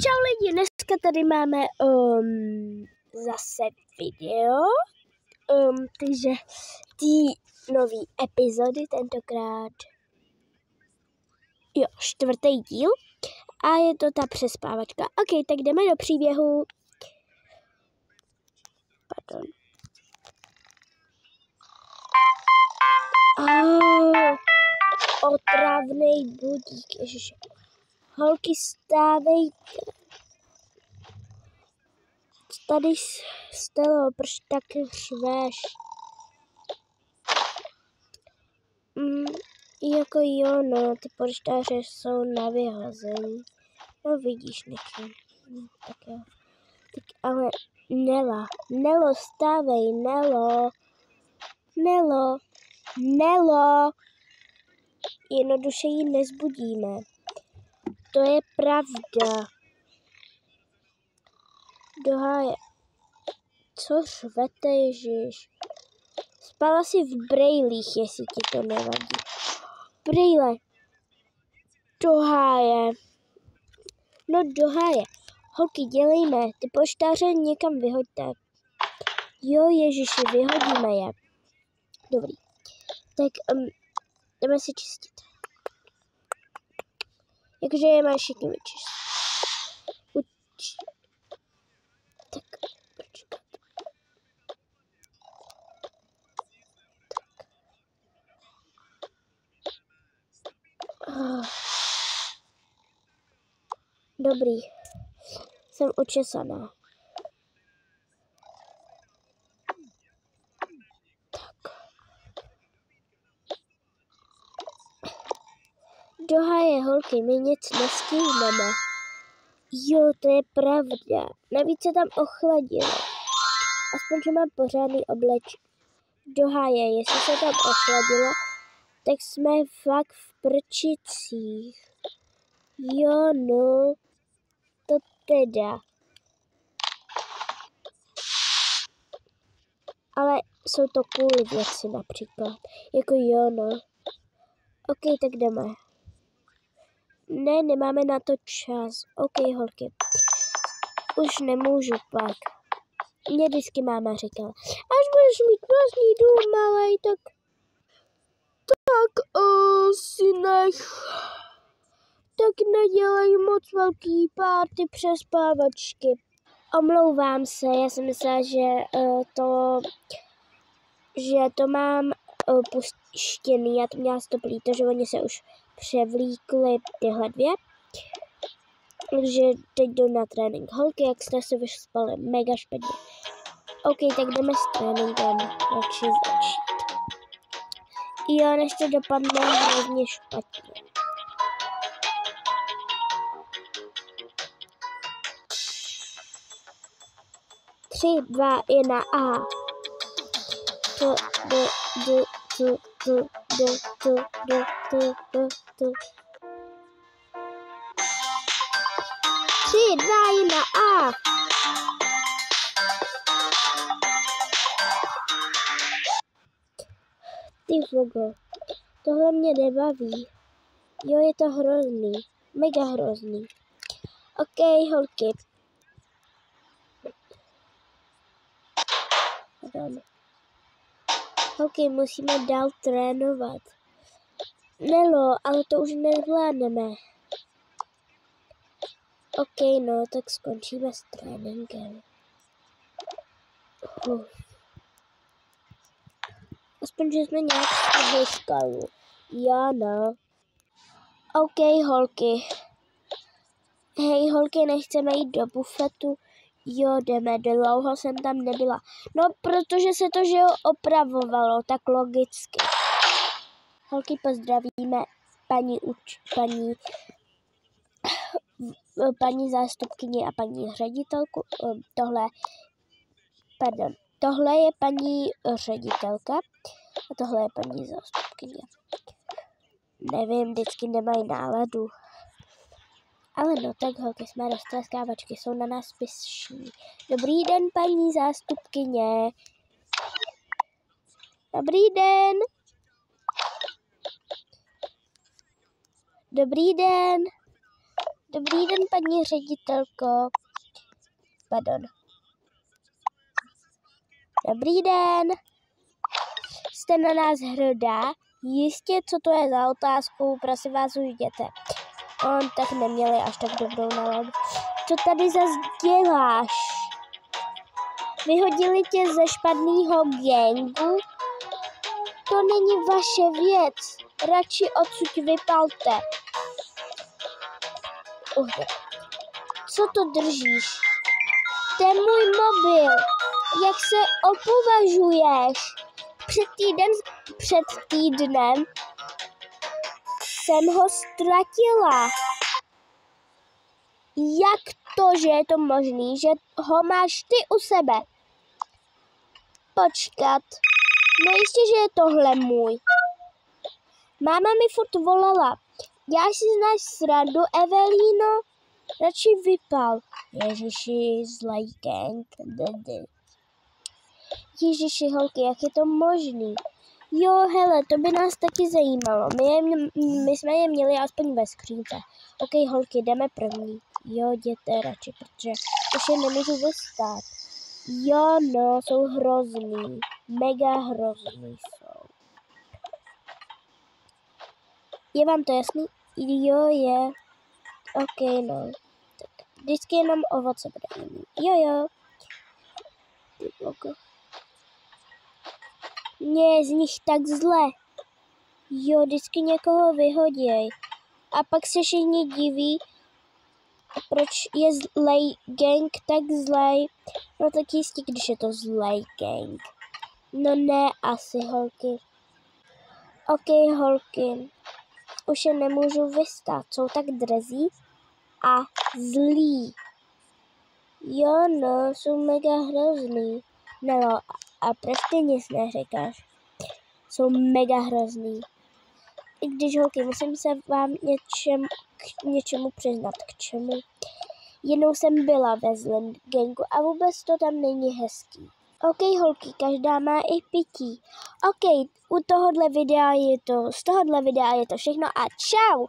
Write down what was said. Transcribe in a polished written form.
Čau lidi, dneska tady máme zase video, takže ty nový epizody tentokrát, jo, 4. díl a je to ta přespávačka. Ok, tak jdeme do příběhu. Pardon. Otravnej budík, ježiši. Holky, stávejte. Tady Stelo, proč tak řveš? Jako jo, no, ty polštáře jsou na vyhození. No vidíš, Niky. Tak jo. Tak ale Nelo, stávej, Nelo. Jednoduše ji nezbudíme. To je pravda. Do háje. Co řvete, Ježiš? Spala si v brejlích, jestli ti to nevadí. Brejle. Do háje. No do háje. Holky, dělejme. Ty poštáře někam vyhoďte. Jo, Ježiši, vyhodíme je. Dobrý. Tak jdeme si čistit. Jakže je máš všichni vyčistit. Tak, počkat. Dobrý. Jsem učesaná. Tak. Do háje, holky, my nic nestihneme. Jo, to je pravda. Navíc se tam ochladilo. Aspoň, že mám pořádný obleč. Do háje, jestli se tam ochladilo, tak jsme fakt v prčicích. Jo, no. To teda. Ale jsou to cool věci například. Jako jo, no. Ok, tak jdeme. Ne, nemáme na to čas. Ok, holky. Už nemůžu pak. Mě vždycky máma říkala, až budeš mít vlastní dům, malej, tak si nech. Tak nedělej moc velký párty přespávačky. Omlouvám se, já jsem myslela, že to mám puštěný, já to měla stoplý, takže oni se už převlíkli tyhle dvě. Takže teď jdu na trénink. Holky, jak jste se vyspali, mega špatně. Ok, tak jdeme s tréninkem, radši začít. Jo, než to dopadne hrozně špatně. Tři, dva, jedna a. Tři, dva, jedna a. Ty fogo, tohle mě nebaví. Jo, je to hrozný, mega hrozný. Ok, holky. Holky, musíme dál trénovat. Nelo, ale to už nezvládneme. Ok, no, tak skončíme s tréninkem. Aspoň, že jsme nějak stihli skalu. Já no. Ok, holky. Hej, holky, nechceme jít do bufetu? Jo, jdeme, dlouho jsem tam nebyla. No, protože se to, že jo, opravovalo, tak logicky. Holky, pozdravíme paní zástupkyni a paní ředitelku. Tohle je paní ředitelka a tohle je paní zástupkyně. Nevím, vždycky nemají náladu. Ale no tak, holky, jsme roztleskávačky, jsou na nás pyšní. Dobrý den, paní zástupkyně. Dobrý den. Dobrý den. Dobrý den, paní ředitelko. Pardon. Dobrý den. Jste na nás hrdá? Jistě, co to je za otázku, prosím vás, ujděte. On tak neměli až tak dobrou náladu. Co tady zas děláš? Vyhodili tě ze špatného gangu? To není vaše věc. Radši odsud vypalte. Co to držíš? To je můj mobil. Jak se opovažuješ? Před týdnem jsem ho ztratila. Jak to, že je to možný, že ho máš ty u sebe? Počkat. No jistě, že je tohle můj. Máma mi furt volala. Já si znáš srandu, Evelíno? Radši vypal. Ježiši, zlej gang. Ježiši, holky, jak je to možný? Jo, hele, to by nás taky zajímalo. My jsme je měli aspoň ve skřínce. OK, holky, jdeme první. Jo, jděte radši, protože už je nemůžu vystát. Jo, no, jsou hrozný. Mega hrozný jsou. Je vám to jasný? Jo, je. OK, no. Tak vždycky jenom ovoce bude jiný. Jo. Mně je z nich tak zle. Jo, vždycky někoho vyhoděj. A pak se všichni diví, proč je zlej gang tak zlej. No tak jistě, když je to zlej gang. No ne, asi holky. OK, holky. Už je nemůžu vystát. Jsou tak drzí a zlí. Jo, no, jsou mega hrozný. No, a proč ty nic neříkáš? Jsou mega hrozný. I když, holky, musím se vám k něčemu přiznat. K čemu? Jednou jsem byla ve zlém gangu a vůbec to tam není hezký. OK, holky, každá má i pití. OK, z tohohle videa je to všechno a čau!